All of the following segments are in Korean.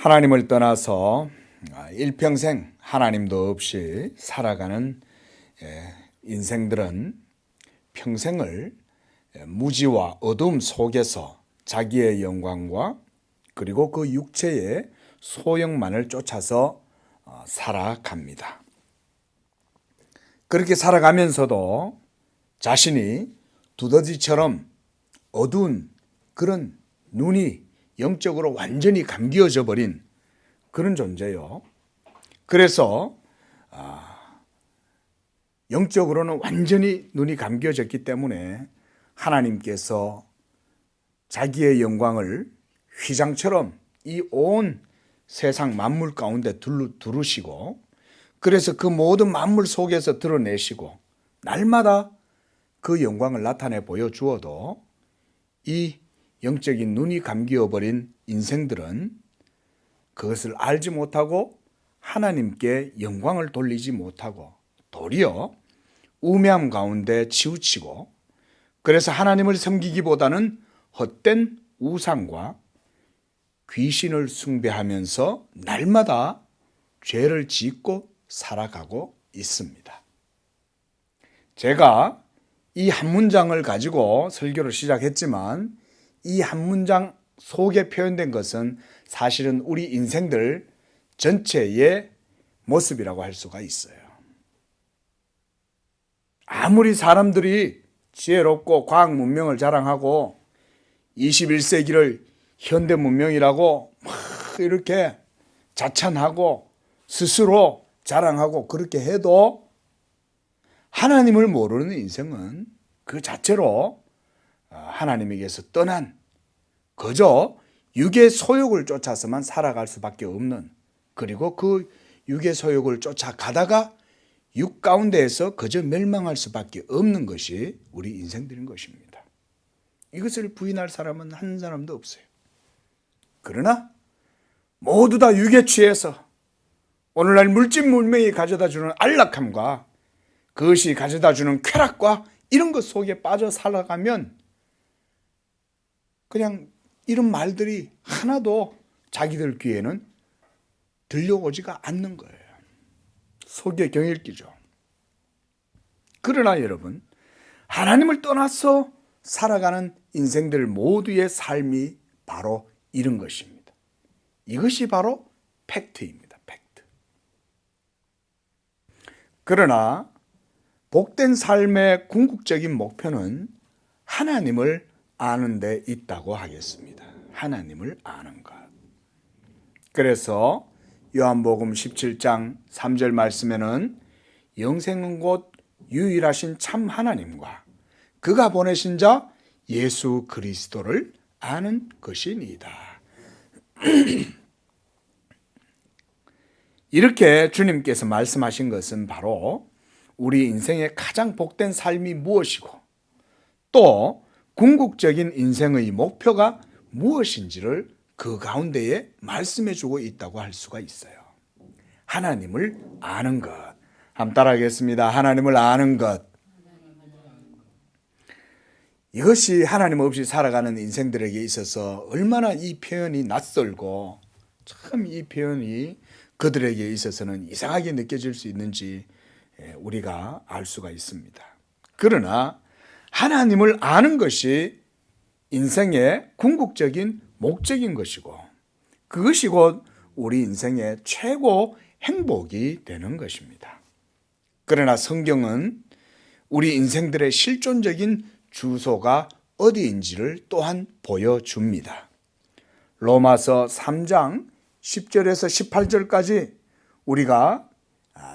하나님을 떠나서 일평생 하나님도 없이 살아가는 인생들은 평생을 무지와 어둠 속에서 자기의 영광과 그리고 그 육체의 소욕만을 쫓아서 살아갑니다. 그렇게 살아가면서도 자신이 두더지처럼 어두운 그런 눈이 영적으로 완전히 감기어져 버린 그런 존재요. 그래서 영적으로는 완전히 눈이 감겨졌기 때문에 하나님께서 자기의 영광을 휘장처럼 이 온 세상 만물 가운데 두르시고 그래서 그 모든 만물 속에서 드러내시고 날마다 그 영광을 나타내 보여주어도 이 영적인 눈이 감기어버린 인생들은 그것을 알지 못하고 하나님께 영광을 돌리지 못하고 도리어 우매함 가운데 치우치고 그래서 하나님을 섬기기보다는 헛된 우상과 귀신을 숭배하면서 날마다 죄를 짓고 살아가고 있습니다. 제가 이 한 문장을 가지고 설교를 시작했지만 이 한 문장 속에 표현된 것은 사실은 우리 인생들 전체의 모습이라고 할 수가 있어요. 아무리 사람들이 지혜롭고 과학 문명을 자랑하고 21세기를 현대 문명이라고 막 이렇게 자찬하고 스스로 자랑하고 그렇게 해도 하나님을 모르는 인생은 그 자체로 하나님에게서 떠난 그저 육의 소욕을 쫓아서만 살아갈 수밖에 없는 그리고 그 육의 소욕을 쫓아가다가 육 가운데에서 그저 멸망할 수밖에 없는 것이 우리 인생들인 것입니다. 이것을 부인할 사람은 한 사람도 없어요. 그러나 모두 다 육에 취해서 오늘날 물질 문명이 가져다주는 안락함과 그것이 가져다주는 쾌락과 이런 것 속에 빠져 살아가면 그냥 이런 말들이 하나도 자기들 귀에는 들려오지가 않는 거예요. 속에 경일기죠. 그러나 여러분, 하나님을 떠나서 살아가는 인생들 모두의 삶이 바로 이런 것입니다. 이것이 바로 팩트입니다. 팩트. 그러나 복된 삶의 궁극적인 목표는 하나님을 아는 데 있다고 하겠습니다. 하나님을 아는 것. 그래서 요한복음 17장 3절 말씀에는 영생은 곧 유일하신 참 하나님과 그가 보내신 자 예수 그리스도를 아는 것이니이다. 이렇게 주님께서 말씀하신 것은 바로 우리 인생의 가장 복된 삶이 무엇이고 또 궁극적인 인생의 목표가 무엇인지를 그 가운데에 말씀해 주고 있다고 할 수가 있어요. 하나님을 아는 것. 한번 따라하겠습니다. 하나님을 아는 것. 이것이 하나님 없이 살아가는 인생들에게 있어서 얼마나 이 표현이 낯설고 참 이 표현이 그들에게 있어서는 이상하게 느껴질 수 있는지 우리가 알 수가 있습니다. 그러나 하나님을 아는 것이 인생의 궁극적인 목적인 것이고 그것이 곧 우리 인생의 최고 행복이 되는 것입니다. 그러나 성경은 우리 인생들의 실존적인 주소가 어디인지를 또한 보여줍니다. 로마서 3장 10절에서 18절까지 우리가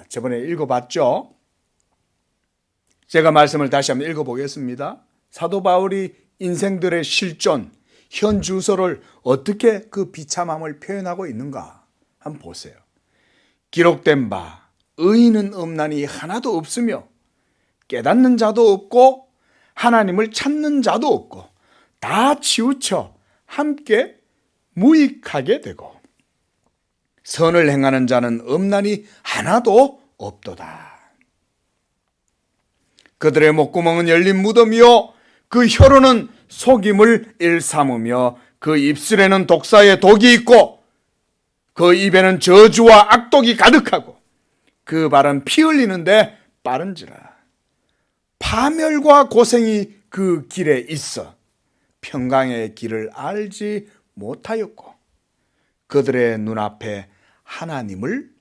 저번에 읽어봤죠. 제가 말씀을 다시 한번 읽어보겠습니다. 사도 바울이 인생들의 실존, 현 주소를 어떻게 그 비참함을 표현하고 있는가 한번 보세요. 기록된 바 의인은 없나니 하나도 없으며 깨닫는 자도 없고 하나님을 찾는 자도 없고 다 치우쳐 함께 무익하게 되고 선을 행하는 자는 없나니 하나도 없도다. 그들의 목구멍은 열린 무덤이요 그 혀로는 속임을 일삼으며 그 입술에는 독사의 독이 있고 그 입에는 저주와 악독이 가득하고 그 발은 피 흘리는데 빠른지라. 파멸과 고생이 그 길에 있어 평강의 길을 알지 못하였고 그들의 눈앞에 하나님을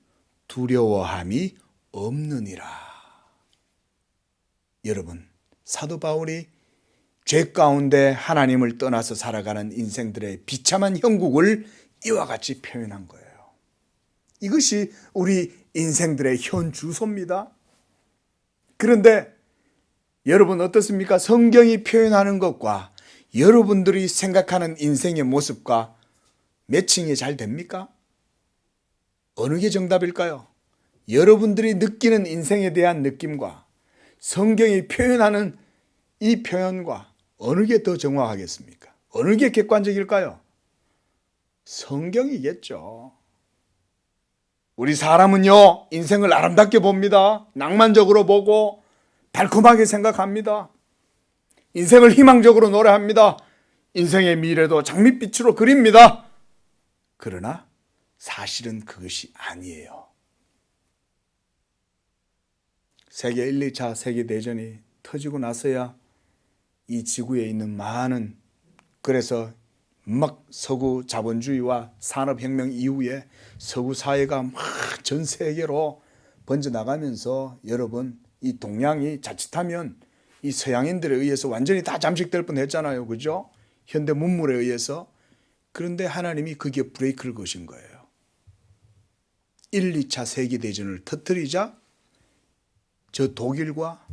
두려워함이 없느니라. 여러분, 사도 바울이 죄 가운데 하나님을 떠나서 살아가는 인생들의 비참한 형국을 이와 같이 표현한 거예요. 이것이 우리 인생들의 현 주소입니다. 그런데 여러분 어떻습니까? 성경이 표현하는 것과 여러분들이 생각하는 인생의 모습과 매칭이 잘 됩니까? 어느 게 정답일까요? 여러분들이 느끼는 인생에 대한 느낌과 성경이 표현하는 이 표현과 어느 게 더 정확하겠습니까? 어느 게 객관적일까요? 성경이겠죠. 우리 사람은요, 인생을 아름답게 봅니다. 낭만적으로 보고 달콤하게 생각합니다. 인생을 희망적으로 노래합니다. 인생의 미래도 장밋빛으로 그립니다. 그러나 사실은 그것이 아니에요. 세계 1, 2차 세계대전이 터지고 나서야 이 지구에 있는 많은, 그래서 막 서구 자본주의와 산업혁명 이후에 서구 사회가 막 전 세계로 번져나가면서 여러분 이 동양이 자칫하면 이 서양인들에 의해서 완전히 다 잠식될 뻔했잖아요. 그죠? 현대 문물에 의해서. 그런데 하나님이 거기에 브레이크를 거신 거예요. 1, 2차 세계대전을 터뜨리자 저 독일과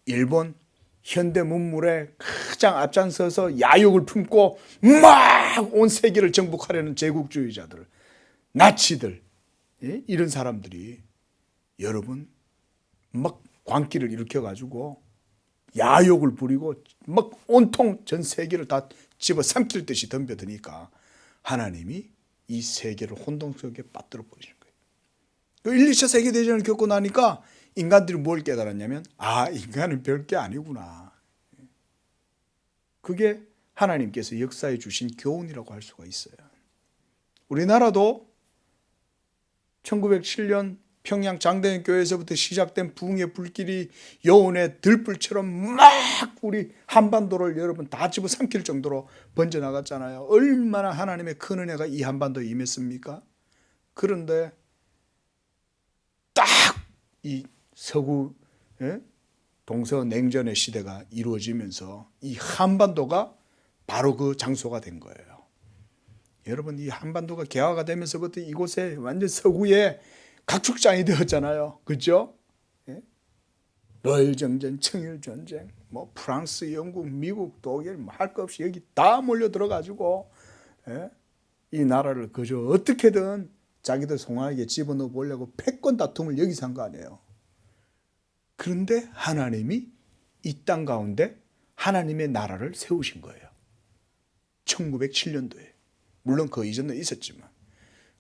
일본 현대 문물에 가장 앞장서서 야욕을 품고 막 온 세계를 정복하려는 제국주의자들, 나치들, 이런 사람들이 여러분 막 광기를 일으켜가지고 야욕을 부리고 막 온통 전 세계를 다 집어삼킬 듯이 덤벼드니까 하나님이 이 세계를 혼돈 속에 빠뜨려 버리는 거예요. 1, 2차 세계대전을 겪고 나니까 인간들이 뭘 깨달았냐면 인간은 별게 아니구나. 그게 하나님께서 역사해 주신 교훈이라고 할 수가 있어요. 우리나라도 1907년 평양 장대현 교회에서부터 시작된 부흥의 불길이 여운의 들불처럼 막 우리 한반도를 여러분 다 집어삼킬 정도로 번져나갔잖아요. 얼마나 하나님의 큰 은혜가 이 한반도에 임했습니까? 그런데 딱 이 서구 동서냉전의 시대가 이루어지면서 이 한반도가 바로 그 장소가 된 거예요. 여러분 이 한반도가 개화가 되면서부터 이곳에 완전 서구의 각축장이 되었잖아요. 그렇죠? 러일 정전, 청일 전쟁, 뭐 프랑스, 영국, 미국, 독일 할 것 없이 여기 다 몰려 들어가지고 이 나라를 그저 어떻게든 자기들 송아에게 집어넣어 보려고 패권 다툼을 여기서 한 거 아니에요. 그런데 하나님이 이 땅 가운데 하나님의 나라를 세우신 거예요. 1907년도에. 물론 그 이전에 있었지만.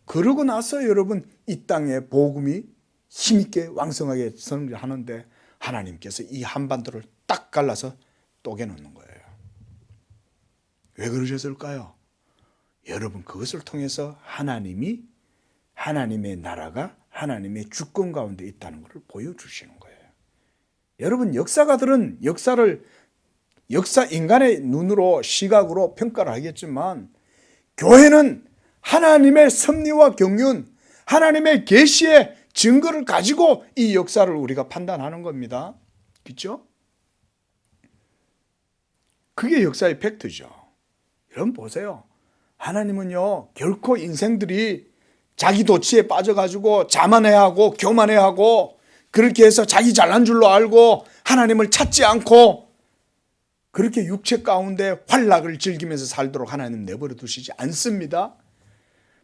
그러고 나서 여러분 이 땅의 복음이 힘있게 왕성하게 성장하는데 하나님께서 이 한반도를 딱 갈라서 쪼개 놓는 거예요. 왜 그러셨을까요? 여러분 그것을 통해서 하나님이 하나님의 나라가 하나님의 주권 가운데 있다는 것을 보여주시는 거예요. 여러분 역사가들은 역사 인간의 눈으로 시각으로 평가를 하겠지만 교회는 하나님의 섭리와 경륜, 하나님의 계시의 증거를 가지고 이 역사를 우리가 판단하는 겁니다. 그렇죠? 그게 역사의 팩트죠. 여러분 보세요. 하나님은요 결코 인생들이 자기 도취에 빠져가지고 자만해하고 교만해하고 그렇게 해서 자기 잘난 줄로 알고 하나님을 찾지 않고 그렇게 육체 가운데 환락을 즐기면서 살도록 하나님 내버려 두시지 않습니다.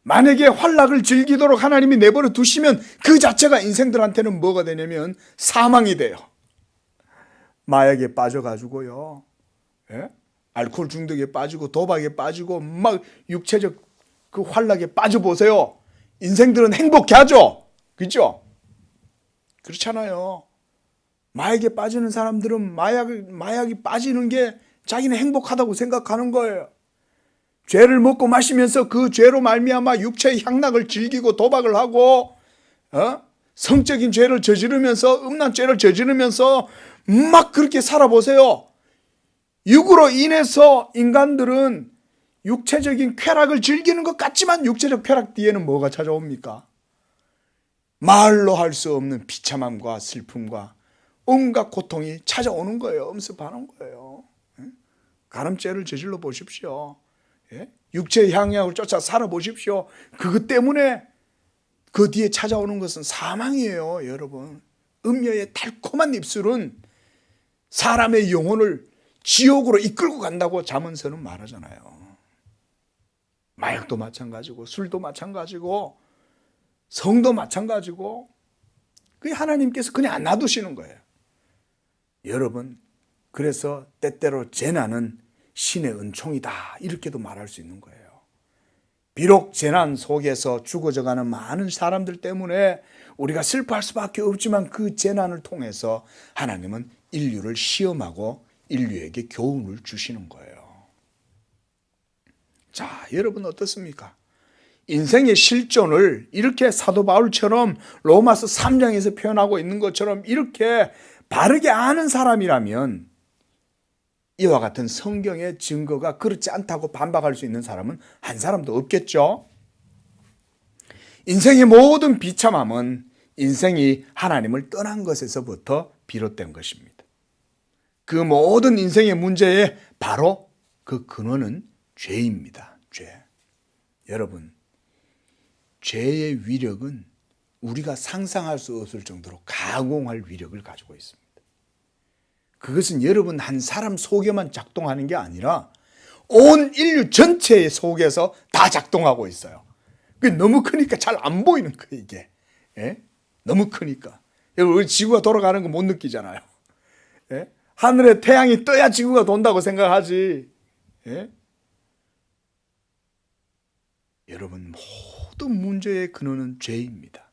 만약에 환락을 즐기도록 하나님이 내버려 두시면 그 자체가 인생들한테는 뭐가 되냐면 사망이 돼요. 마약에 빠져가지고요. 알코올 중독에 빠지고 도박에 빠지고 막 육체적 그 환락에 빠져보세요. 인생들은 행복해 하죠. 그렇죠? 그렇잖아요. 마약에 빠지는 사람들은 마약이 빠지는 게 자기는 행복하다고 생각하는 거예요. 죄를 먹고 마시면서 그 죄로 말미암아 육체의 향락을 즐기고 도박을 하고 성적인 죄를 저지르면서 음란 죄를 저지르면서 막 그렇게 살아보세요. 육으로 인해서 인간들은 육체적인 쾌락을 즐기는 것 같지만 육체적 쾌락 뒤에는 뭐가 찾아옵니까? 말로 할 수 없는 비참함과 슬픔과 온갖 고통이 찾아오는 거예요. 엄습하는 거예요. 가늠죄를 저질러 보십시오. 육체의 향락을 쫓아 살아보십시오. 그것 때문에 그 뒤에 찾아오는 것은 사망이에요. 여러분, 음녀의 달콤한 입술은 사람의 영혼을 지옥으로 이끌고 간다고 잠언서는 말하잖아요. 마약도 마찬가지고 술도 마찬가지고 성도 마찬가지고 그게 하나님께서 그냥 안 놔두시는 거예요. 여러분, 그래서 때때로 재난은 신의 은총이다 이렇게도 말할 수 있는 거예요. 비록 재난 속에서 죽어져가는 많은 사람들 때문에 우리가 슬퍼할 수밖에 없지만 그 재난을 통해서 하나님은 인류를 시험하고 인류에게 교훈을 주시는 거예요. 자, 여러분 어떻습니까? 인생의 실존을 이렇게 사도 바울처럼 로마서 3장에서 표현하고 있는 것처럼 이렇게 바르게 아는 사람이라면 이와 같은 성경의 증거가 그렇지 않다고 반박할 수 있는 사람은 한 사람도 없겠죠. 인생의 모든 비참함은 인생이 하나님을 떠난 것에서부터 비롯된 것입니다. 그 모든 인생의 문제의 바로 그 근원은 죄입니다. 죄. 여러분, 죄의 위력은 우리가 상상할 수 없을 정도로 가공할 위력을 가지고 있습니다. 그것은 여러분 한 사람 속에만 작동하는 게 아니라 온 인류 전체의 속에서 다 작동하고 있어요. 그게 너무 크니까 잘 안 보이는 거예요, 이게. 예? 너무 크니까. 여러분, 우리 지구가 돌아가는 거 못 느끼잖아요. 예? 하늘에 태양이 떠야 지구가 돈다고 생각하지. 예? 여러분, 모든 문제의 근원은 죄입니다.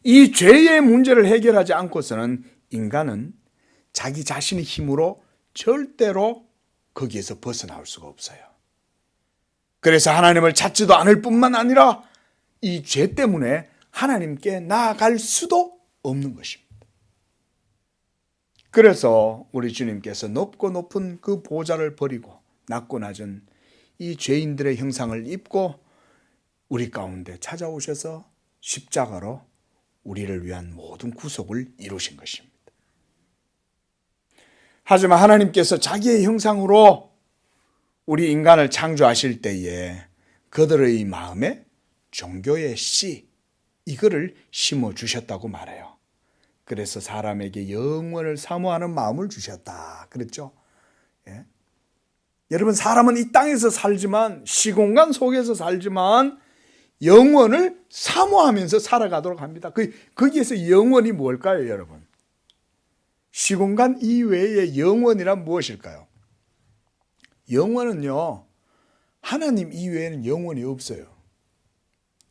이 죄의 문제를 해결하지 않고서는 인간은 자기 자신의 힘으로 절대로 거기에서 벗어나올 수가 없어요. 그래서 하나님을 찾지도 않을 뿐만 아니라 이 죄 때문에 하나님께 나아갈 수도 없는 것입니다. 그래서 우리 주님께서 높고 높은 그 보좌를 버리고 낮고 낮은 이 죄인들의 형상을 입고 우리 가운데 찾아오셔서 십자가로 우리를 위한 모든 구속을 이루신 것입니다. 하지만 하나님께서 자기의 형상으로 우리 인간을 창조하실 때에 그들의 마음에 종교의 씨, 이거를 심어주셨다고 말해요. 그래서 사람에게 영원을 사모하는 마음을 주셨다 그랬죠. 예? 여러분, 사람은 이 땅에서 살지만, 시공간 속에서 살지만 영원을 사모하면서 살아가도록 합니다. 거기에서 영원이 뭘까요, 여러분? 시공간 이외의 영원이란 무엇일까요? 영원은요, 하나님 이외에는 영원이 없어요.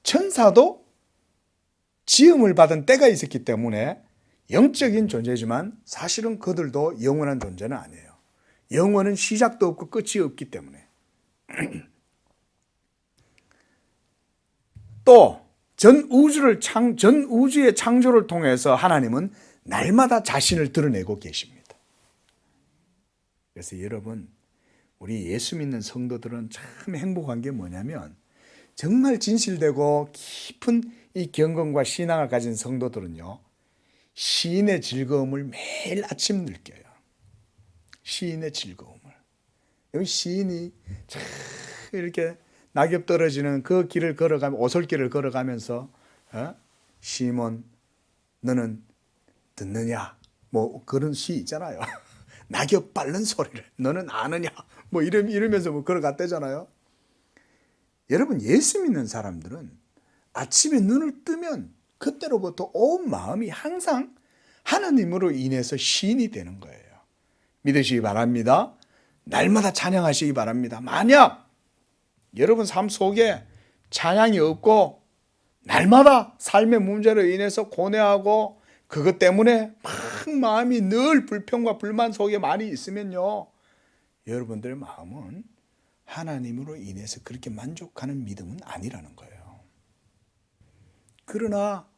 천사도 지음을 받은 때가 있었기 때문에 영적인 존재지만 사실은 그들도 영원한 존재는 아니에요. 영원은 시작도 없고 끝이 없기 때문에. 또 전 우주의 창조를 통해서 하나님은 날마다 자신을 드러내고 계십니다. 그래서 여러분, 우리 예수 믿는 성도들은 참 행복한 게 뭐냐면, 정말 진실되고 깊은 이 경건과 신앙을 가진 성도들은요, 시인의 즐거움을 매일 아침 느껴요. 시인의 즐거움을. 여기 시인이 참 이렇게 낙엽 떨어지는 그 길을 걸어가면, 오솔길을 걸어가면서 시몬 너는 듣느냐, 뭐 그런 시 있잖아요. 낙엽 밟는 소리를 너는 아느냐, 뭐 이러면서 뭐 걸어갔대잖아요. 여러분, 예수 믿는 사람들은 아침에 눈을 뜨면 그때로부터 온 마음이 항상 하나님으로 인해서 시인이 되는 거예요. 믿으시기 바랍니다. 날마다 찬양하시기 바랍니다. 만약 여러분 삶 속에 찬양이 없고 날마다 삶의 문제로 인해서 고뇌하고 그것 때문에 막 마음이 늘 불평과 불만 속에 많이 있으면요, 여러분들의 마음은 하나님으로 인해서 그렇게 만족하는 믿음은 아니라는 거예요. 그러나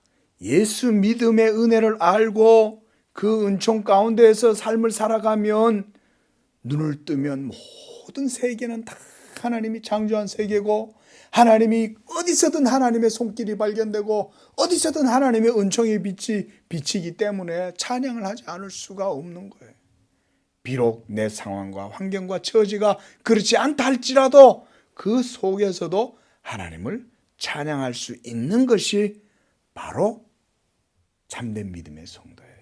예수 믿음의 은혜를 알고 그 은총 가운데에서 삶을 살아가면 눈을 뜨면 모든 세계는 다 하나님이 창조한 세계고, 하나님이 어디서든 하나님의 손길이 발견되고 어디서든 하나님의 은총의 빛이 비치기 때문에 찬양을 하지 않을 수가 없는 거예요. 비록 내 상황과 환경과 처지가 그렇지 않다 할지라도 그 속에서도 하나님을 찬양할 수 있는 것이 바로 참된 믿음의 성도예요.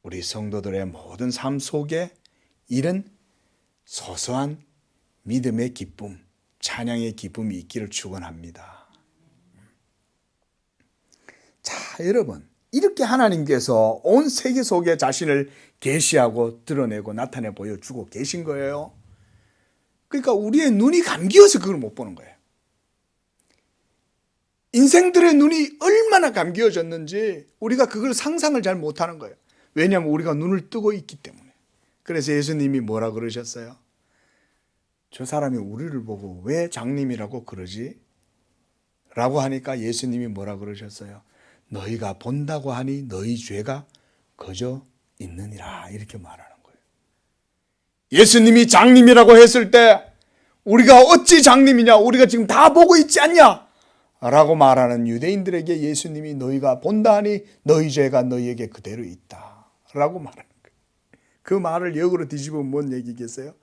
우리 성도들의 모든 삶 속에 이런 소소한 믿음의 기쁨, 찬양의 기쁨이 있기를 축원합니다. 자, 여러분, 이렇게 하나님께서 온 세계 속에 자신을 계시하고 드러내고 나타내 보여주고 계신 거예요. 그러니까 우리의 눈이 감기어서 그걸 못 보는 거예요. 인생들의 눈이 얼마나 감기어졌는지 우리가 그걸 상상을 잘 못하는 거예요. 왜냐하면 우리가 눈을 뜨고 있기 때문에. 그래서 예수님이 뭐라 그러셨어요? 저 사람이 우리를 보고 왜 장님이라고 그러지? 라고 하니까 예수님이 뭐라 그러셨어요? 너희가 본다고 하니 너희 죄가 거저 있느니라, 이렇게 말하는 거예요. 예수님이 장님이라고 했을 때 우리가 어찌 장님이냐, 우리가 지금 다 보고 있지 않냐 라고 말하는 유대인들에게 예수님이 너희가 본다 하니 너희 죄가 너희에게 그대로 있다 라고 말하는 거예요. 그 말을 역으로 뒤집으면 뭔 얘기겠어요?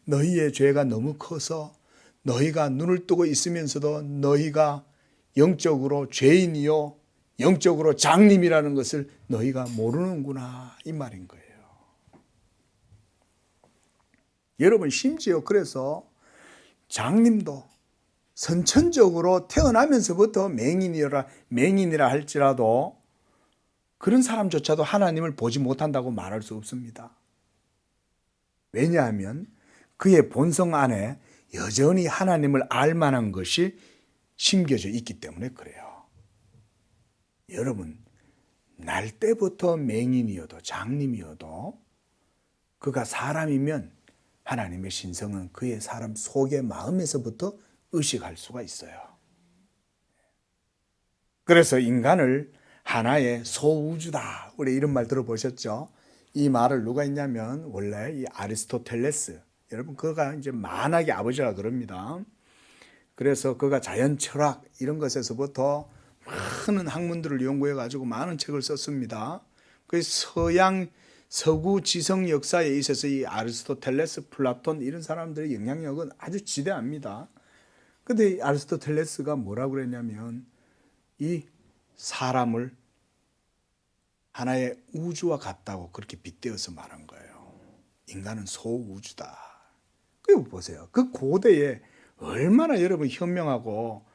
너희의 죄가 너무 커서 너희가 눈을 뜨고 있으면서도 너희가 영적으로 죄인이요 영적으로 장님이라는 것을 너희가 모르는구나, 이 말인 거예요. 여러분, 심지어 그래서 장님도 선천적으로 태어나면서부터 맹인이라 할지라도 그런 사람조차도 하나님을 보지 못한다고 말할 수 없습니다. 왜냐하면 그의 본성 안에 여전히 하나님을 알 만한 것이 심겨져 있기 때문에 그래요. 여러분, 날 때부터 맹인이어도 장님이어도 그가 사람이면 하나님의 신성은 그의 사람 속의 마음에서부터 의식할 수가 있어요. 그래서 인간을 하나의 소우주다, 우리 이런 말 들어보셨죠? 이 말을 누가 했냐면 원래 이 아리스토텔레스, 여러분 그가 이제 만학의 아버지라 그럽니다. 그래서 그가 자연 철학 이런 것에서부터 많은 학문들을 연구해 가지고 많은 책을 썼습니다. 그 서구 지성 역사에 있어서 이 아리스토텔레스, 플라톤 이런 사람들의 영향력은 아주 지대합니다. 근데 아리스토텔레스가 뭐라고 그랬냐면 이 사람을 하나의 우주와 같다고 그렇게 빗대어서 말한 거예요. 인간은 소우주다. 그리고 보세요. 그 고대에 얼마나 여러분 현명하고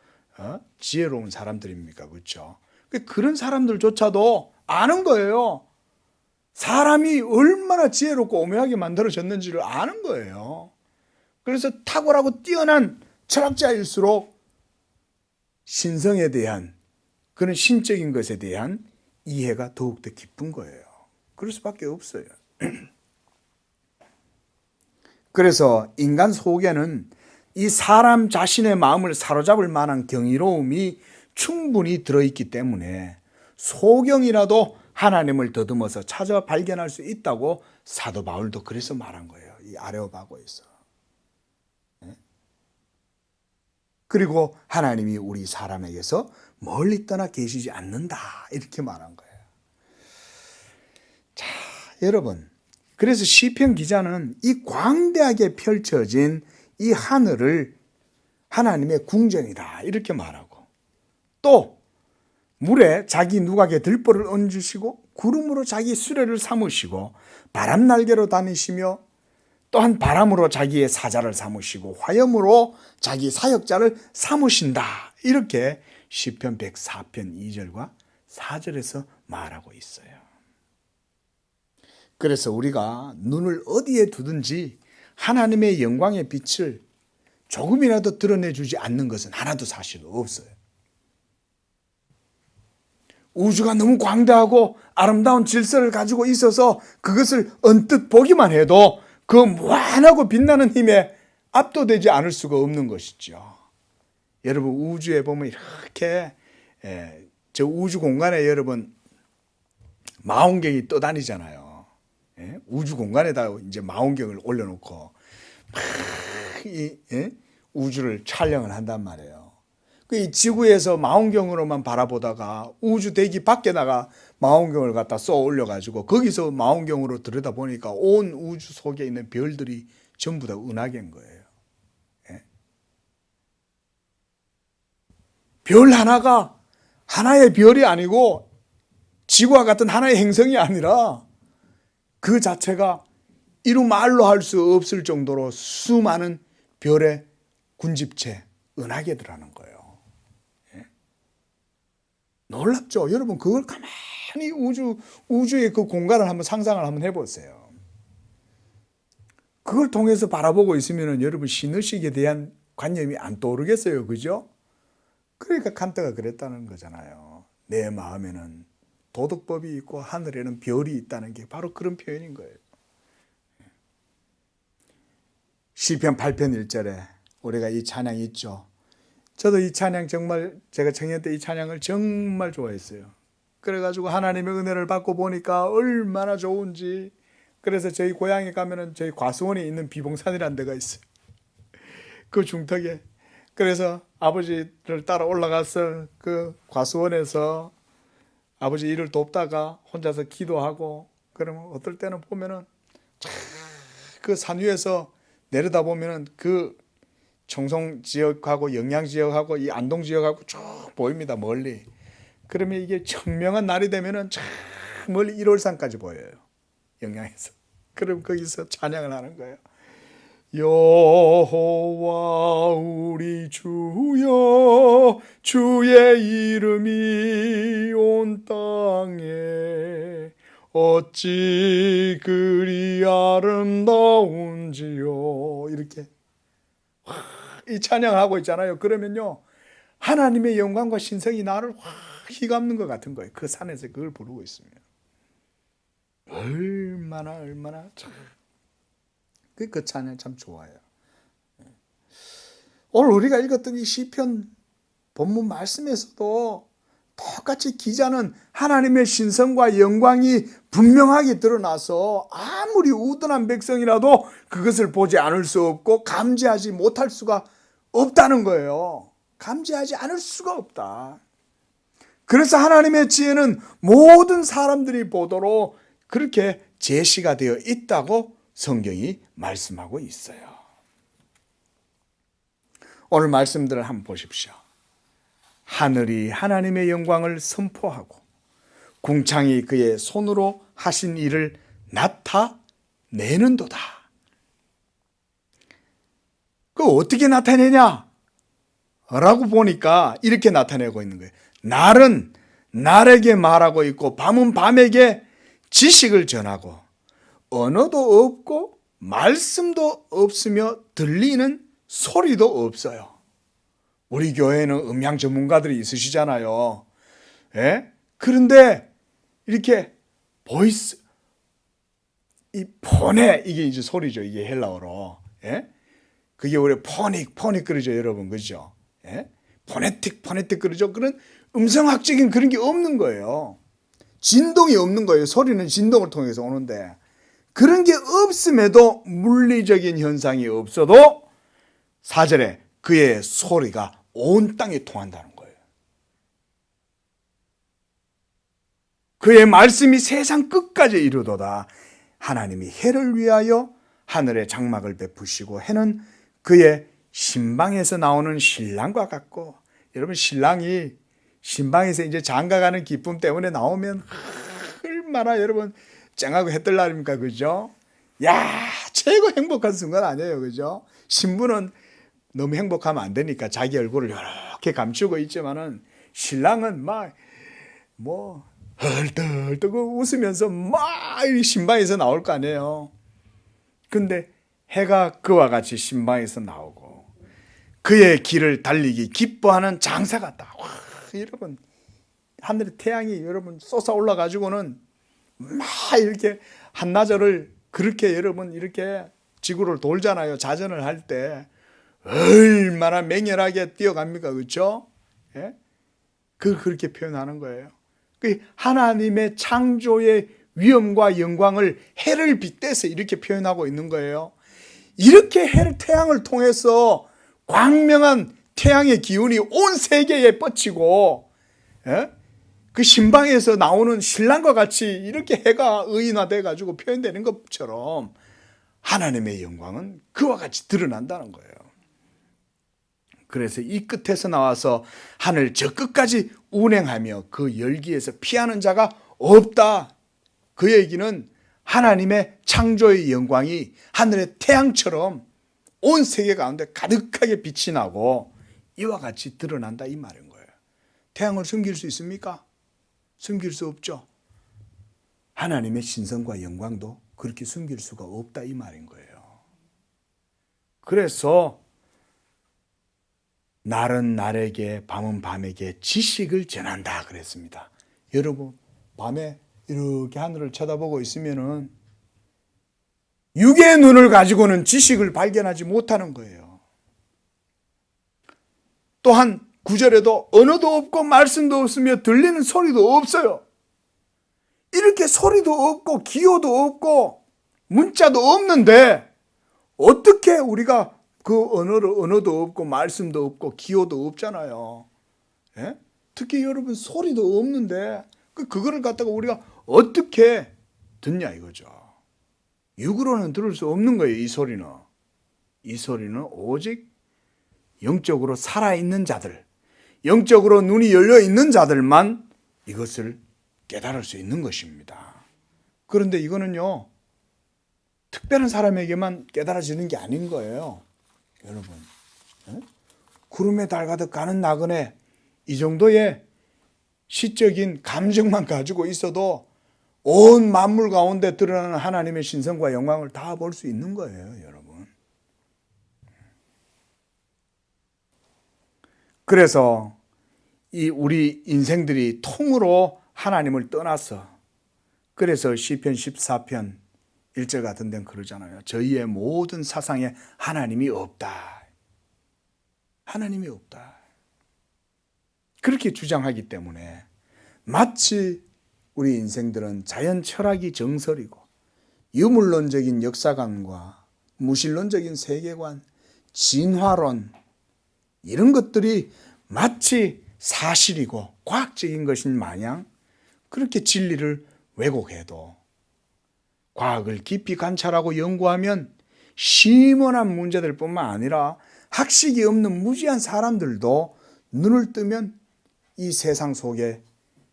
지혜로운 사람들입니까? 그렇죠? 그런 사람들조차도 아는 거예요. 사람이 얼마나 지혜롭고 오묘하게 만들어졌는지를 아는 거예요. 그래서 탁월하고 뛰어난 철학자일수록 신성에 대한 그런 신적인 것에 대한 이해가 더욱더 깊은 거예요. 그럴 수밖에 없어요. 그래서 인간 속에는 이 사람 자신의 마음을 사로잡을 만한 경이로움이 충분히 들어있기 때문에 소경이라도 하나님을 더듬어서 찾아 발견할 수 있다고 사도 바울도 그래서 말한 거예요. 이 아레오바고에서. 그리고 하나님이 우리 사람에게서 멀리 떠나 계시지 않는다, 이렇게 말한 거예요. 자, 여러분, 그래서 시편 기자는 이 광대하게 펼쳐진 이 하늘을 하나님의 궁전이다, 이렇게 말하고, 또 물에 자기 누각에 들보를 얹으시고 구름으로 자기 수레를 삼으시고 바람 날개로 다니시며 또한 바람으로 자기의 사자를 삼으시고 화염으로 자기 사역자를 삼으신다, 이렇게 시편 104편 2절과 4절에서 말하고 있어요. 그래서 우리가 눈을 어디에 두든지 하나님의 영광의 빛을 조금이라도 드러내주지 않는 것은 하나도 사실 없어요. 우주가 너무 광대하고 아름다운 질서를 가지고 있어서 그것을 언뜻 보기만 해도 그 무한하고 빛나는 힘에 압도되지 않을 수가 없는 것이죠. 여러분 우주에 보면 이렇게 저 우주 공간에 여러분 망원경이 떠다니잖아요. 우주 공간에다 이제 망원경을 올려놓고 막 이 우주를 촬영을 한단 말이에요. 그 지구에서 망원경으로만 바라보다가 우주 대기 밖에다가 망원경을 갖다 쏘아 올려가지고 거기서 망원경으로 들여다보니까 온 우주 속에 있는 별들이 전부 다 은하계인 거예요. 별 하나가 하나의 별이 아니고 지구와 같은 하나의 행성이 아니라 그 자체가 이루 말로 할 수 없을 정도로 수많은 별의 군집체, 은하계들하는 거예요. 놀랍죠? 여러분 그걸 가만히 우주의 그 공간을 한번 상상을 한번 해보세요. 그걸 통해서 바라보고 있으면 여러분 신의식에 대한 관념이 안 떠오르겠어요. 그죠? 그러니까 칸트가 그랬다는 거잖아요. 내 마음에는 도덕법이 있고 하늘에는 별이 있다는 게 바로 그런 표현인 거예요. 시편 8편 1절에 우리가 이 찬양이 있죠. 저도 이 찬양 정말 제가 청년 때 이 찬양을 정말 좋아했어요. 그래가지고 하나님의 은혜를 받고 보니까 얼마나 좋은지. 그래서 저희 고향에 가면은 저희 과수원에 있는 비봉산이라는 데가 있어요. 그 중턱에. 그래서 아버지를 따라 올라가서 그 과수원에서 아버지 일을 돕다가 혼자서 기도하고 그러면 어떨 때는 보면은 그 산 위에서 내려다 보면은 그 청송 지역하고 영양 지역하고 이 안동 지역하고 쭉 보입니다. 멀리. 그러면 이게 청명한 날이 되면은 쫙 멀리 1월산까지 보여요. 영양에서. 그럼 거기서 찬양을 하는 거예요. 여호와 우리 주여 주의 이름이 온 땅에 어찌 그리 아름다운지요. 이렇게 이 찬양하고 있잖아요. 그러면요 하나님의 영광과 신성이 나를 확 휘감는 것 같은 거예요. 그 산에서 그걸 부르고 있으면 얼마나 참 그 찬양 참 좋아요. 오늘 우리가 읽었던 이 시편 본문 말씀에서도 똑같이 기자는 하나님의 신성과 영광이 분명하게 드러나서 아무리 우둔한 백성이라도 그것을 보지 않을 수 없고 감지하지 못할 수가 없다는 거예요. 감지하지 않을 수가 없다. 그래서 하나님의 지혜는 모든 사람들이 보도록 그렇게 제시가 되어 있다고 성경이 말씀하고 있어요. 오늘 말씀들을 한번 보십시오. 하늘이 하나님의 영광을 선포하고 궁창이 그의 손으로 하신 일을 나타내는도다. 그 어떻게 나타내냐? 라고 보니까 이렇게 나타내고 있는 거예요. 날은 날에게 말하고 있고 밤은 밤에게 지식을 전하고 언어도 없고 말씀도 없으며 들리는 소리도 없어요. 우리 교회에는 음향 전문가들이 있으시잖아요. 그런데 이렇게 보이스, 이 폰에 이게 이제 소리죠. 이게 헬라어로. 그게 우리 포닉 그러죠, 여러분, 그죠? 포네틱 그러죠. 그런 음성학적인 그런 게 없는 거예요. 진동이 없는 거예요. 소리는 진동을 통해서 오는데 그런 게 없음에도 물리적인 현상이 없어도 4절에 그의 소리가 온 땅에 통한다는 거예요. 그의 말씀이 세상 끝까지 이르도다. 하나님이 해를 위하여 하늘에 장막을 베푸시고 해는 그의 신방에서 나오는 신랑과 같고, 여러분 신랑이 신방에서 이제 장가가는 기쁨 때문에 나오면 얼마나 여러분 쨍하고 해뜰 날입니까? 그죠? 야, 최고 행복한 순간 아니에요. 그죠? 신부는 너무 행복하면 안 되니까 자기 얼굴을 이렇게 감추고 있지만은 신랑은 헐떡 웃으면서 신방에서 나올 거 아니에요. 근데 해가 그와 같이 신방에서 나오고 그의 길을 달리기 기뻐하는 장사 같다. 와, 여러분 하늘에 태양이 여러분 솟아 올라가지고는 이렇게 한나절을 그렇게 여러분 이렇게 지구를 돌잖아요. 자전을 할 때 얼마나 맹렬하게 뛰어갑니까? 그렇죠? 예? 그렇게 표현하는 거예요. 그 하나님의 창조의 위엄과 영광을 해를 빗대서 이렇게 표현하고 있는 거예요. 이렇게 태양을 통해서 광명한 태양의 기운이 온 세계에 뻗치고, 예? 그 신방에서 나오는 신랑과 같이 이렇게 해가 의인화돼 가지고 표현되는 것처럼 하나님의 영광은 그와 같이 드러난다는 거예요. 그래서 이 끝에서 나와서 하늘 저 끝까지 운행하며 그 열기에서 피하는 자가 없다. 그 얘기는 하나님의 창조의 영광이 하늘의 태양처럼 온 세계 가운데 가득하게 빛이 나고 이와 같이 드러난다 이 말인 거예요. 태양을 숨길 수 있습니까? 숨길 수 없죠. 하나님의 신성과 영광도 그렇게 숨길 수가 없다 이 말인 거예요. 그래서 날은 날에게 밤은 밤에게 지식을 전한다 그랬습니다. 여러분 밤에 이렇게 하늘을 쳐다보고 있으면은 육의 눈을 가지고는 지식을 발견하지 못하는 거예요. 또한 9절에도 언어도 없고 말씀도 없으며 들리는 소리도 없어요. 이렇게 소리도 없고 기호도 없고 문자도 없는데 어떻게 우리가 그 언어도 없고 말씀도 없고 기호도 없잖아요. 예? 특히 여러분 소리도 없는데 그거를 갖다가 우리가 어떻게 듣냐 이거죠. 육으로는 들을 수 없는 거예요. 이 소리는. 이 소리는 오직 영적으로 살아있는 자들, 영적으로 눈이 열려 있는 자들만 이것을 깨달을 수 있는 것입니다. 그런데 이거는요, 특별한 사람에게만 깨달아지는 게 아닌 거예요. 여러분, 구름에 달 가득 가는 나그네 이 정도의 시적인 감정만 가지고 있어도 온 만물 가운데 드러나는 하나님의 신성과 영광을 다 볼 수 있는 거예요, 여러분. 그래서 이 우리 인생들이 통으로 하나님을 떠나서, 그래서 시편 14편 1절 같은 데는 그러잖아요. 저희의 모든 사상에 하나님이 없다. 하나님이 없다. 그렇게 주장하기 때문에 마치 우리 인생들은 자연 철학이 정설이고 유물론적인 역사관과 무신론적인 세계관, 진화론 이런 것들이 마치 사실이고 과학적인 것인 마냥 그렇게 진리를 왜곡해도 과학을 깊이 관찰하고 연구하면 심오한 문제들 뿐만 아니라 학식이 없는 무지한 사람들도 눈을 뜨면 이 세상 속에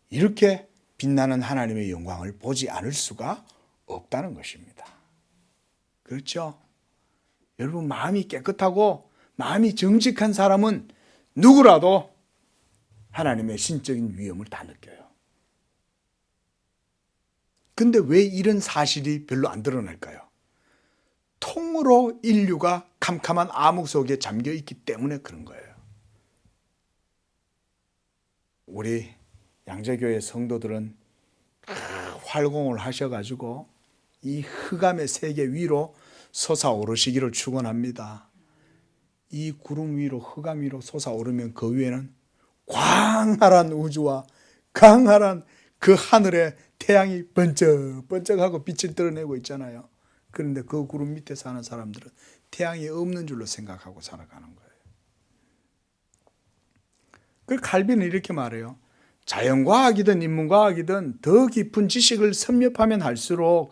이렇게 빛나는 하나님의 영광을 보지 않을 수가 없다는 것입니다. 그렇죠? 여러분 마음이 깨끗하고 마음이 정직한 사람은 누구라도 하나님의 신적인 위엄을 다 느껴요. 근데 왜 이런 사실이 별로 안 드러날까요? 통으로 인류가 캄캄한 암흑 속에 잠겨 있기 때문에 그런 거예요. 우리 양재교회 성도들은 활공을 하셔가지고 이 흑암의 세계 위로 솟아오르시기를 축원합니다. 이 구름 위로 흑암 위로 솟아오르면 그 위에는 광활한 우주와 강활한 그 하늘에 태양이 번쩍번쩍하고 빛을 드러내고 있잖아요. 그런데 그 구름 밑에 사는 사람들은 태양이 없는 줄로 생각하고 살아가는 거예요. 그 칼빈은 이렇게 말해요. 자연과학이든 인문과학이든 더 깊은 지식을 섭렵하면 할수록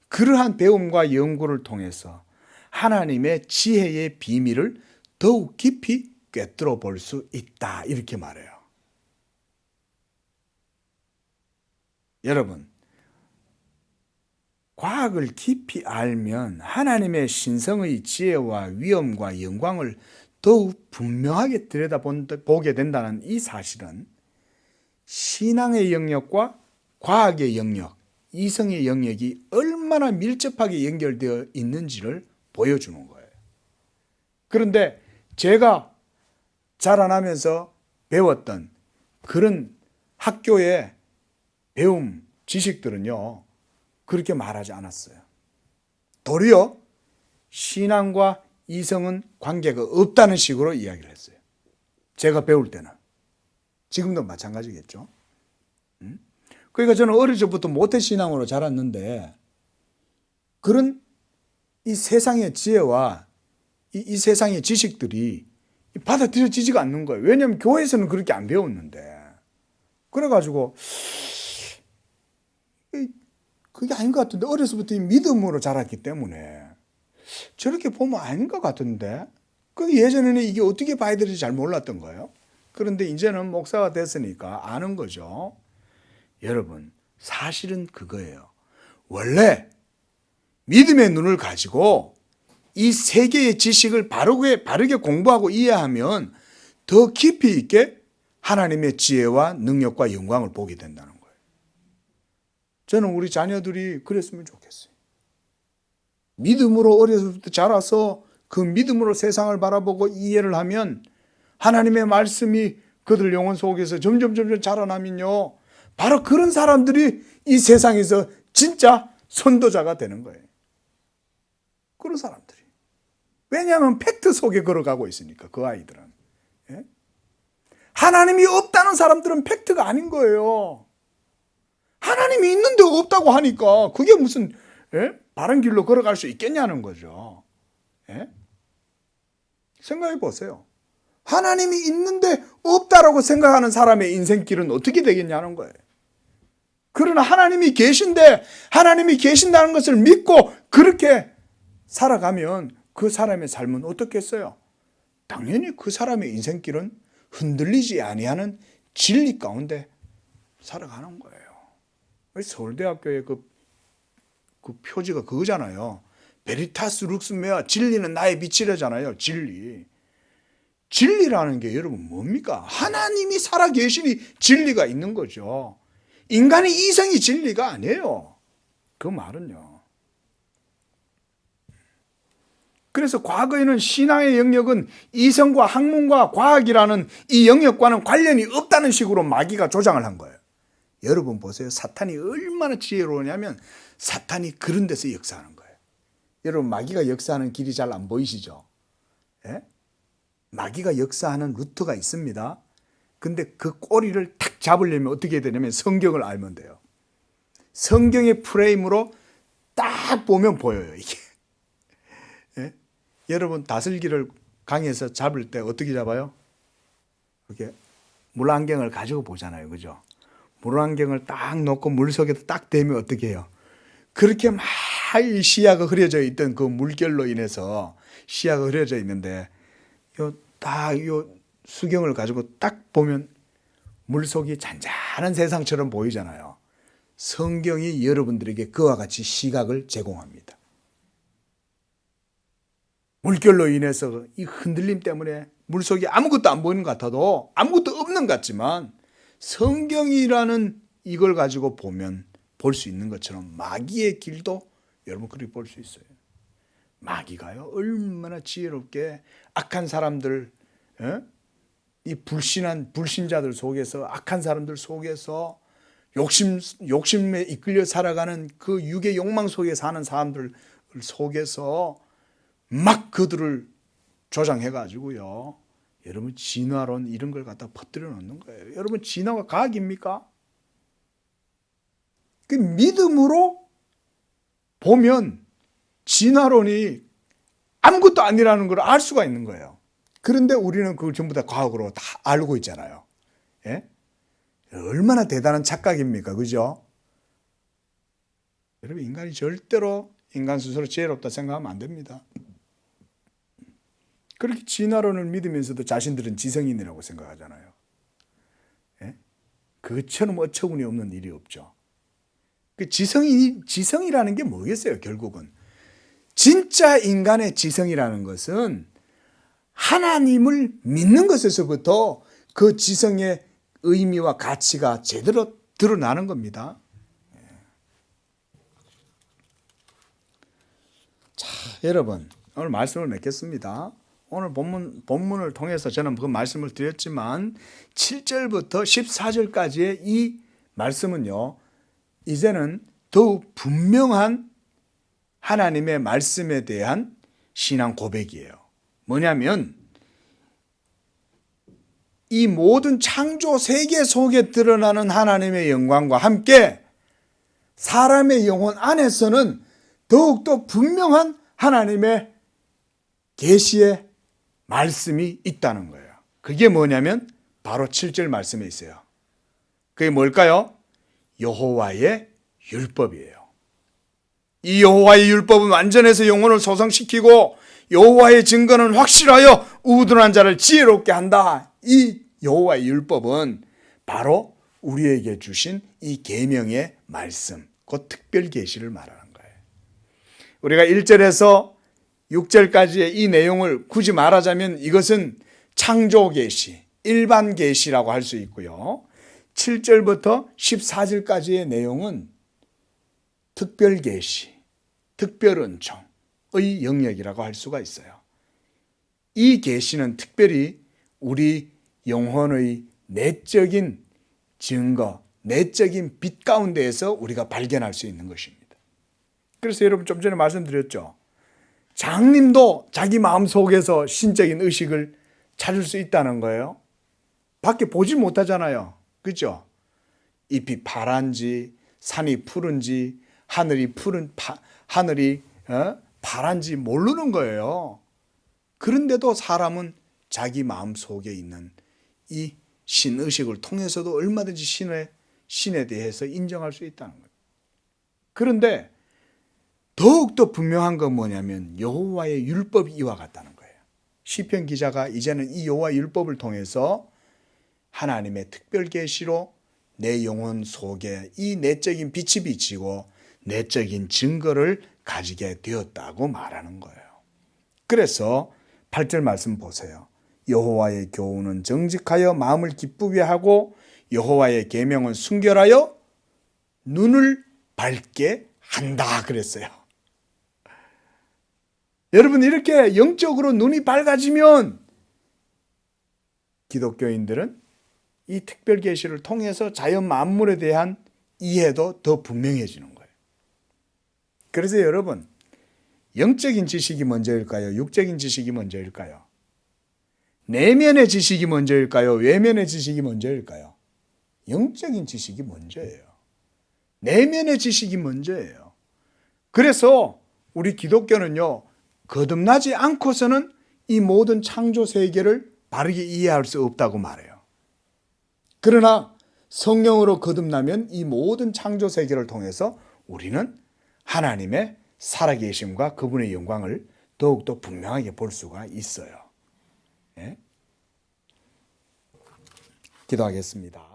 그러한 배움과 연구를 통해서 하나님의 지혜의 비밀을 더욱 깊이 꿰뚫어 볼 수 있다. 이렇게 말해요. 여러분, 과학을 깊이 알면 하나님의 신성의 지혜와 위엄과 영광을 더욱 분명하게 들여다보게 된다는 이 사실은 신앙의 영역과 과학의 영역, 이성의 영역이 얼마나 밀접하게 연결되어 있는지를 보여주는 거예요. 그런데 제가 자라나면서 배웠던 그런 학교의 배움 지식들은요, 그렇게 말하지 않았어요. 도리어 신앙과 이성은 관계가 없다는 식으로 이야기를 했어요. 제가 배울 때는. 지금도 마찬가지겠죠. 그러니까 저는 어릴 적부터 모태신앙으로 자랐는데 그런 이 세상의 지혜와 이 세상의 지식들이 받아들여지지가 않는 거예요. 왜냐하면 교회에서는 그렇게 안 배웠는데. 그래가지고 그게 아닌 것 같은데 어려서부터 이 믿음으로 자랐기 때문에 저렇게 보면 아닌 것 같은데 그 예전에는 이게 어떻게 봐야 될지 잘 몰랐던 거예요. 그런데 이제는 목사가 됐으니까 아는 거죠. 여러분 사실은 그거예요. 원래 믿음의 눈을 가지고 이 세계의 지식을 바르게 공부하고 이해하면 더 깊이 있게 하나님의 지혜와 능력과 영광을 보게 된다는 거예요. 저는 우리 자녀들이 그랬으면 좋겠어요. 믿음으로 어려서부터 자라서 그 믿음으로 세상을 바라보고 이해를 하면 하나님의 말씀이 그들 영혼 속에서 점점 자라나면요. 바로 그런 사람들이 이 세상에서 진짜 선도자가 되는 거예요. 그런 사람들이. 왜냐하면 팩트 속에 걸어가고 있으니까 그 아이들은. 예? 하나님이 없다는 사람들은 팩트가 아닌 거예요. 하나님이 있는데 없다고 하니까 그게 무슨 바른 길로 걸어갈 수 있겠냐는 거죠. 예? 생각해 보세요. 하나님이 있는데 없다라고 생각하는 사람의 인생길은 어떻게 되겠냐는 거예요. 그러나 하나님이 계신데 하나님이 계신다는 것을 믿고 그렇게 살아가면 그 사람의 삶은 어떻겠어요? 당연히 그 사람의 인생길은 흔들리지 아니하는 진리 가운데 살아가는 거예요. 서울대학교의 그 표지가 그거잖아요. 베리타스 룩스메아, 진리는 나의 빛이라잖아요. 진리라는 게 여러분 뭡니까? 하나님이 살아계시니 진리가 있는 거죠. 인간의 이성이 진리가 아니에요. 그 말은요. 그래서 과거에는 신앙의 영역은 이성과 학문과 과학이라는 이 영역과는 관련이 없다는 식으로 마귀가 조장을 한 거예요. 여러분 보세요. 사탄이 얼마나 지혜로우냐면 사탄이 그런 데서 역사하는 거예요. 여러분 마귀가 역사하는 길이 잘 안 보이시죠? 예? 마귀가 역사하는 루트가 있습니다. 근데 그 꼬리를 탁 잡으려면 어떻게 해야 되냐면 성경을 알면 돼요. 성경의 프레임으로 딱 보면 보여요, 이게. 예? 여러분 다슬기를 강에서 잡을 때 어떻게 잡아요? 이렇게 물안경을 가지고 보잖아요. 그죠? 물안경을 딱 놓고 물속에 딱 대면 어떻게 해요? 그렇게 막 시야가 흐려져 있던 그 물결로 인해서 시야가 흐려져 있는데 요 수경을 가지고 딱 보면 물속이 잔잔한 세상처럼 보이잖아요. 성경이 여러분들에게 그와 같이 시각을 제공합니다. 물결로 인해서 이 흔들림 때문에 물속이 아무것도 안 보이는 것 같아도 아무것도 없는 것 같지만 성경이라는 이걸 가지고 보면 볼 수 있는 것처럼 마귀의 길도 여러분 그렇게 볼 수 있어요. 마귀가요 얼마나 지혜롭게 악한 사람들, 이 불신자들 속에서 악한 사람들 속에서 욕심에 이끌려 살아가는 그 육의 욕망 속에 사는 사람들 속에서 막 그들을 조장해가지고요. 여러분 진화론 이런 걸 갖다 퍼뜨려 놓는 거예요. 여러분 진화가 과학입니까? 그 믿음으로 보면 진화론이 아무것도 아니라는 걸 알 수가 있는 거예요. 그런데 우리는 그걸 전부 다 과학으로 다 알고 있잖아요. 예? 얼마나 대단한 착각입니까? 그죠? 여러분 인간이 절대로 인간 스스로 지혜롭다 생각하면 안 됩니다. 그렇게 진화론을 믿으면서도 자신들은 지성인이라고 생각하잖아요. 예? 그것처럼 어처구니 없는 일이 없죠. 그 지성이라는 게 뭐겠어요, 결국은? 진짜 인간의 지성이라는 것은 하나님을 믿는 것에서부터 그 지성의 의미와 가치가 제대로 드러나는 겁니다. 자, 여러분, 오늘 말씀을 맺겠습니다. 오늘 본문을 통해서 저는 그 말씀을 드렸지만 7절부터 14절까지의 이 말씀은요. 이제는 더욱 분명한 하나님의 말씀에 대한 신앙 고백이에요. 뭐냐면 이 모든 창조 세계 속에 드러나는 하나님의 영광과 함께 사람의 영혼 안에서는 더욱더 분명한 하나님의 계시의 말씀이 있다는 거예요. 그게 뭐냐면 바로 7절 말씀에 있어요. 그게 뭘까요? 여호와의 율법이에요. 이 여호와의 율법은 완전해서 영혼을 소성시키고 여호와의 증거는 확실하여 우둔한 자를 지혜롭게 한다. 이 여호와의 율법은 바로 우리에게 주신 이 계명의 말씀, 그 특별 계시를 말하는 거예요. 우리가 1절에서 6절까지의 이 내용을 굳이 말하자면 이것은 창조 계시, 일반 계시라고 할 수 있고요. 7절부터 14절까지의 내용은 특별 계시, 특별 은총의 영역이라고 할 수가 있어요. 이 계시는 특별히 우리 영혼의 내적인 증거, 내적인 빛 가운데에서 우리가 발견할 수 있는 것입니다. 그래서 여러분 좀 전에 말씀드렸죠. 장님도 자기 마음속에서 신적인 의식을 찾을 수 있다는 거예요. 밖에 보지 못하잖아요. 그렇죠? 잎이 파란지, 산이 푸른지, 하늘이 파란지 모르는 거예요. 그런데도 사람은 자기 마음속에 있는 이 신의식을 통해서도 얼마든지 신에 대해서 인정할 수 있다는 거예요. 그런데 더욱더 분명한 건 뭐냐면 여호와의 율법이 이와 같다는 거예요. 시편 기자가 이제는 이 여호와의 율법을 통해서 하나님의 특별 계시로 내 영혼 속에 이 내적인 빛이 비치고 내적인 증거를 가지게 되었다고 말하는 거예요. 그래서 8절 말씀 보세요. 여호와의 교훈은 정직하여 마음을 기쁘게 하고 여호와의 계명은 순결하여 눈을 밝게 한다 그랬어요. 여러분 이렇게 영적으로 눈이 밝아지면 기독교인들은 이 특별 계시를 통해서 자연 만물에 대한 이해도 더 분명해지는 거예요. 그래서 여러분 영적인 지식이 먼저일까요? 육적인 지식이 먼저일까요? 내면의 지식이 먼저일까요? 외면의 지식이 먼저일까요? 영적인 지식이 먼저예요. 내면의 지식이 먼저예요. 그래서 우리 기독교는요, 거듭나지 않고서는 이 모든 창조 세계를 바르게 이해할 수 없다고 말해요. 그러나 성령으로 거듭나면 이 모든 창조 세계를 통해서 우리는 하나님의 살아계심과 그분의 영광을 더욱더 분명하게 볼 수가 있어요. 예? 기도하겠습니다.